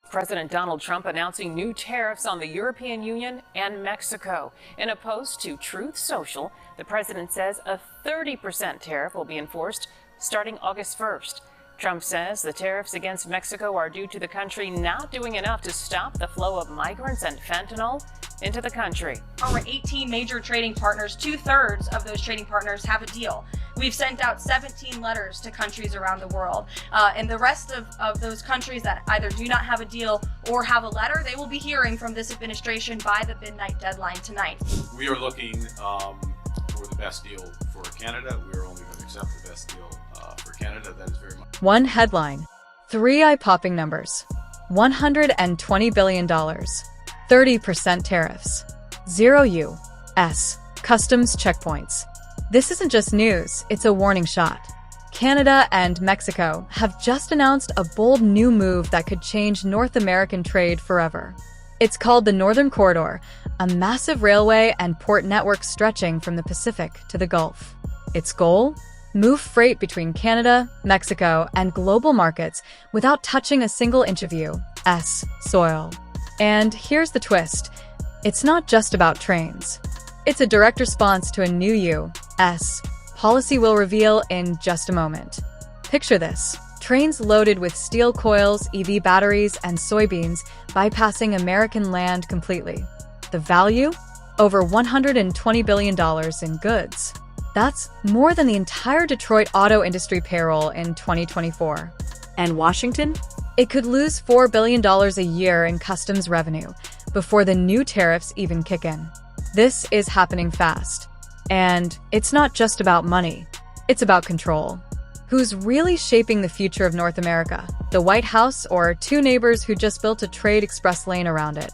President Donald Trump announcing new tariffs on the European Union and Mexico. In a post to Truth Social, the president says a 30% tariff will be enforced starting August 1st. Trump says the tariffs against Mexico are due to the country not doing enough to stop the flow of migrants and fentanyl into the country. Our 18 major trading partners, 2/3 of those trading partners have a deal. We've sent out 17 letters to countries around the world. And the rest of those countries that either do not have a deal or have a letter, they will be hearing from this administration by the midnight deadline tonight. We are looking for the best deal for Canada. We are only going to accept the best deal for Canada. That is very much. One headline, 3 eye-popping numbers, $120 billion, 30% tariffs, 0 U.S. customs checkpoints. This isn't just news, it's a warning shot. Canada and Mexico have just announced a bold new move that could change North American trade forever. It's called the Northern Corridor, a massive railway and port network stretching from the Pacific to the Gulf. Its goal? Move freight between Canada, Mexico, and global markets without touching a single inch of U.S. soil. And here's the twist. It's not just about trains. It's a direct response to a new U.S. policy we'll reveal in just a moment. Picture this. Trains loaded with steel coils, EV batteries, and soybeans bypassing American land completely. The value? Over $120 billion in goods. That's more than the entire Detroit auto industry payroll in 2024. And Washington? It could lose $4 billion a year in customs revenue before the new tariffs even kick in. This is happening fast. And it's not just about money. It's about control. Who's really shaping the future of North America? The White House or two neighbors who just built a trade express lane around it?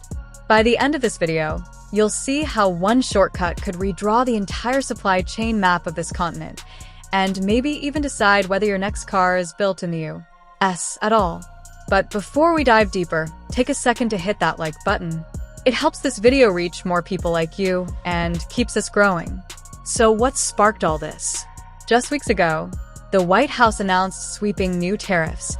By the end of this video, you'll see how one shortcut could redraw the entire supply chain map of this continent, and maybe even decide whether your next car is built in the U.S. at all. But before we dive deeper, take a second to hit that like button. It helps this video reach more people like you and keeps us growing. So what sparked all this? Just weeks ago, the White House announced sweeping new tariffs,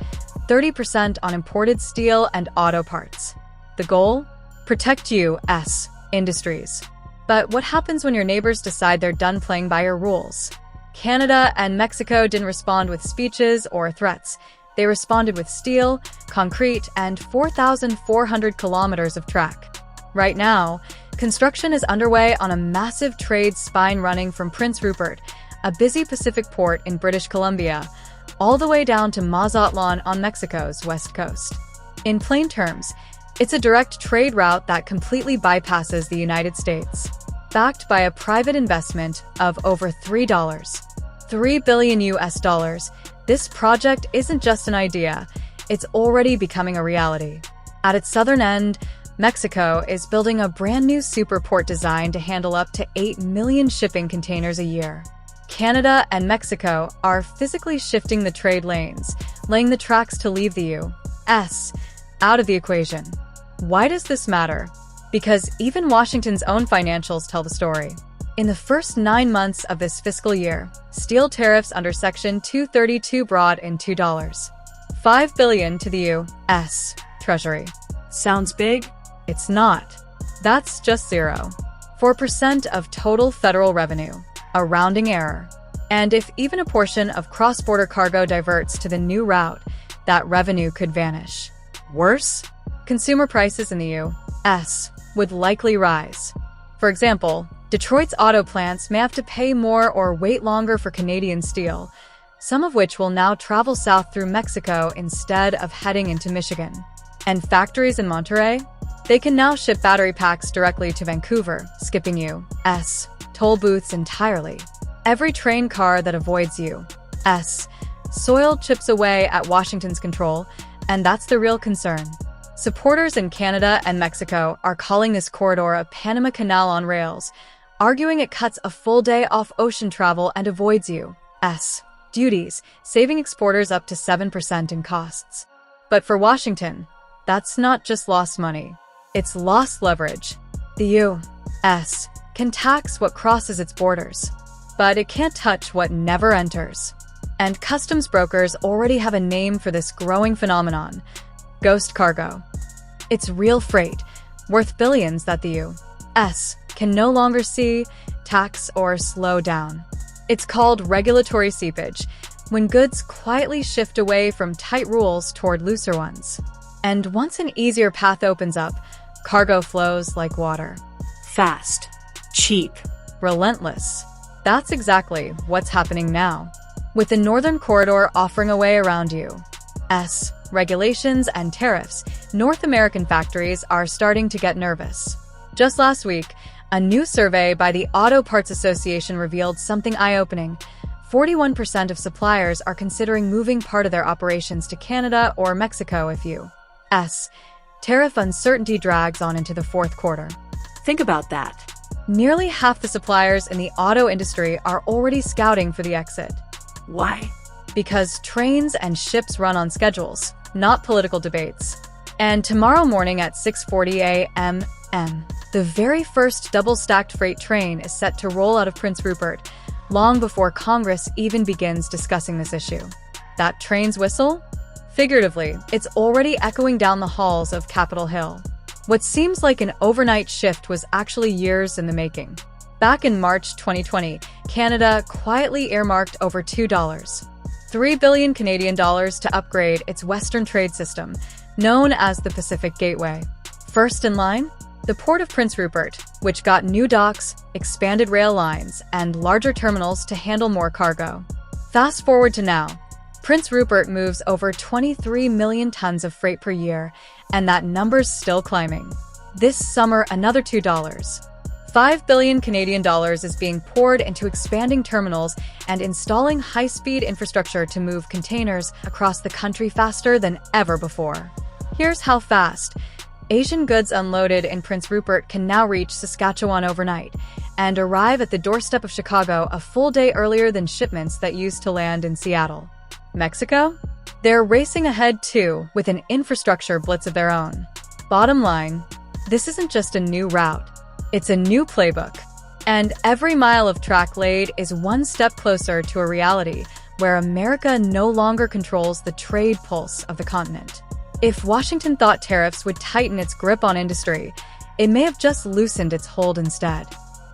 30% on imported steel and auto parts. The goal? Protect U.S. industries. But what happens when your neighbors decide they're done playing by your rules? Canada and Mexico didn't respond with speeches or threats. They responded with steel, concrete, and 4,400 kilometers of track. Right now, construction is underway on a massive trade spine running from Prince Rupert, a busy Pacific port in British Columbia, all the way down to Mazatlan on Mexico's west coast. In plain terms, it's a direct trade route that completely bypasses the United States. Backed by a private investment of over $3 billion US dollars, this project isn't just an idea, it's already becoming a reality. At its southern end, Mexico is building a brand new super port designed to handle up to 8 million shipping containers a year. Canada and Mexico are physically shifting the trade lanes, laying the tracks to leave the U.S. out of the equation. Why does this matter? Because even Washington's own financials tell the story. In the first 9 months of this fiscal year, steel tariffs under Section 232 brought in $5 billion to the U.S. Treasury. Sounds big? It's not. That's just 4% of total federal revenue, a rounding error. And if even a portion of cross-border cargo diverts to the new route, that revenue could vanish. Worse? Consumer prices in the U.S. would likely rise. For example, Detroit's auto plants may have to pay more or wait longer for Canadian steel, some of which will now travel south through Mexico instead of heading into Michigan. And factories in Monterrey? They can now ship battery packs directly to Vancouver, skipping U.S. toll booths entirely. Every train car that avoids U.S. soil chips away at Washington's control, and that's the real concern. Supporters in Canada and Mexico are calling this corridor a Panama Canal on rails, arguing it cuts a full day off ocean travel and avoids U.S. duties, saving exporters up to 7% in costs. But for Washington, that's not just lost money. It's lost leverage. The U.S. can tax what crosses its borders, but it can't touch what never enters. And customs brokers already have a name for this growing phenomenon: ghost cargo. It's real freight, worth billions that the U.S. can no longer see, tax, or slow down. It's called regulatory seepage, when goods quietly shift away from tight rules toward looser ones. And once an easier path opens up, cargo flows like water. Fast, cheap, relentless. That's exactly what's happening now. With the Northern Corridor offering a way around U.S. regulations and tariffs, North American factories are starting to get nervous. Just last week, a new survey by the Auto Parts Association revealed something eye-opening. 41% of suppliers are considering moving part of their operations to Canada or Mexico if U.S. tariff uncertainty drags on into the fourth quarter. Think about that. Nearly half the suppliers in the auto industry are already scouting for the exit. Why? Because trains and ships run on schedules, not political debates. And tomorrow morning at 6:40 a.m., the very first double-stacked freight train is set to roll out of Prince Rupert, long before Congress even begins discussing this issue. That train's whistle? Figuratively, it's already echoing down the halls of Capitol Hill. What seems like an overnight shift was actually years in the making. Back in March 2020, Canada quietly earmarked over $3 billion Canadian dollars to upgrade its Western trade system, known as the Pacific Gateway. First in line, the Port of Prince Rupert, which got new docks, expanded rail lines, and larger terminals to handle more cargo. Fast forward to now. Prince Rupert moves over 23 million tons of freight per year, and that number's still climbing. This summer, another $5 billion Canadian dollars is being poured into expanding terminals and installing high-speed infrastructure to move containers across the country faster than ever before. Here's how fast. Asian goods unloaded in Prince Rupert can now reach Saskatchewan overnight and arrive at the doorstep of Chicago a full day earlier than shipments that used to land in Seattle. Mexico? They're racing ahead too, with an infrastructure blitz of their own. Bottom line, this isn't just a new route. It's a new playbook. And every mile of track laid is one step closer to a reality where America no longer controls the trade pulse of the continent. If Washington thought tariffs would tighten its grip on industry, it may have just loosened its hold instead.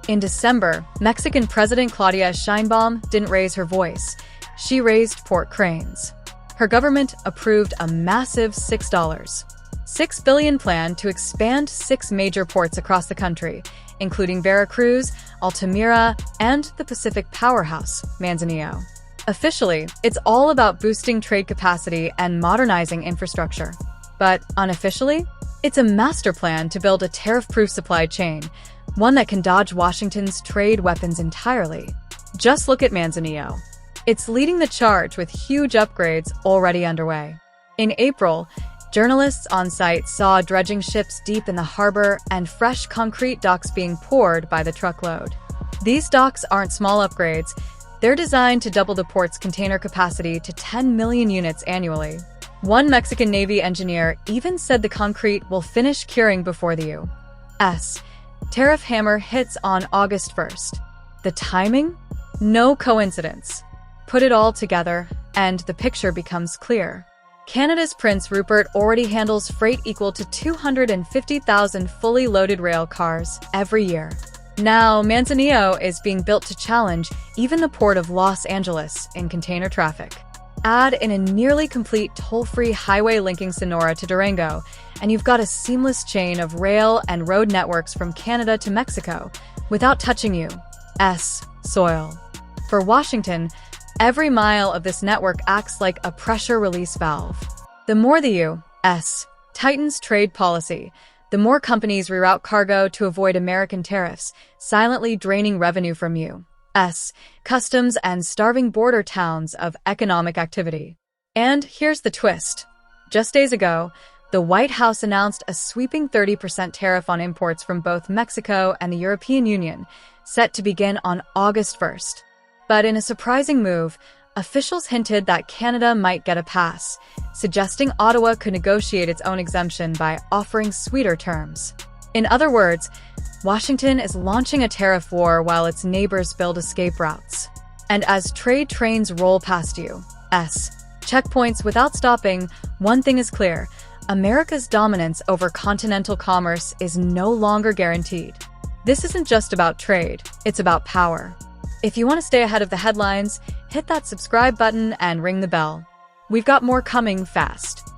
In December, Mexican President Claudia Sheinbaum didn't raise her voice. She raised port cranes. Her government approved a massive $6 billion plan to expand 6 major ports across the country, including Veracruz, Altamira, and the Pacific powerhouse, Manzanillo. Officially, it's all about boosting trade capacity and modernizing infrastructure. But unofficially, it's a master plan to build a tariff-proof supply chain, one that can dodge Washington's trade weapons entirely. Just look at Manzanillo. It's leading the charge with huge upgrades already underway. In April, journalists on site saw dredging ships deep in the harbor and fresh concrete docks being poured by the truckload. These docks aren't small upgrades. They're designed to double the port's container capacity to 10 million units annually. One Mexican Navy engineer even said the concrete will finish curing before the U.S. tariff hammer hits on August 1st. The timing? No coincidence. Put it all together, and the picture becomes clear. Canada's Prince Rupert already handles freight equal to 250,000 fully loaded rail cars every year. Now, Manzanillo is being built to challenge even the port of Los Angeles in container traffic. Add in a nearly complete toll-free highway linking Sonora to Durango, and you've got a seamless chain of rail and road networks from Canada to Mexico without touching U.S. soil. For Washington, every mile of this network acts like a pressure release valve. The more the U.S. tightens trade policy, the more companies reroute cargo to avoid American tariffs, silently draining revenue from U.S. customs and starving border towns of economic activity. And here's the twist. Just days ago, the White House announced a sweeping 30% tariff on imports from both Mexico and the European Union, set to begin on August 1st. But in a surprising move, officials hinted that Canada might get a pass, suggesting Ottawa could negotiate its own exemption by offering sweeter terms. In other words, Washington is launching a tariff war while its neighbors build escape routes. And as trade trains roll past U.S. checkpoints without stopping, one thing is clear: America's dominance over continental commerce is no longer guaranteed. This isn't just about trade, it's about power. If you want to stay ahead of the headlines, hit that subscribe button and ring the bell. We've got more coming fast.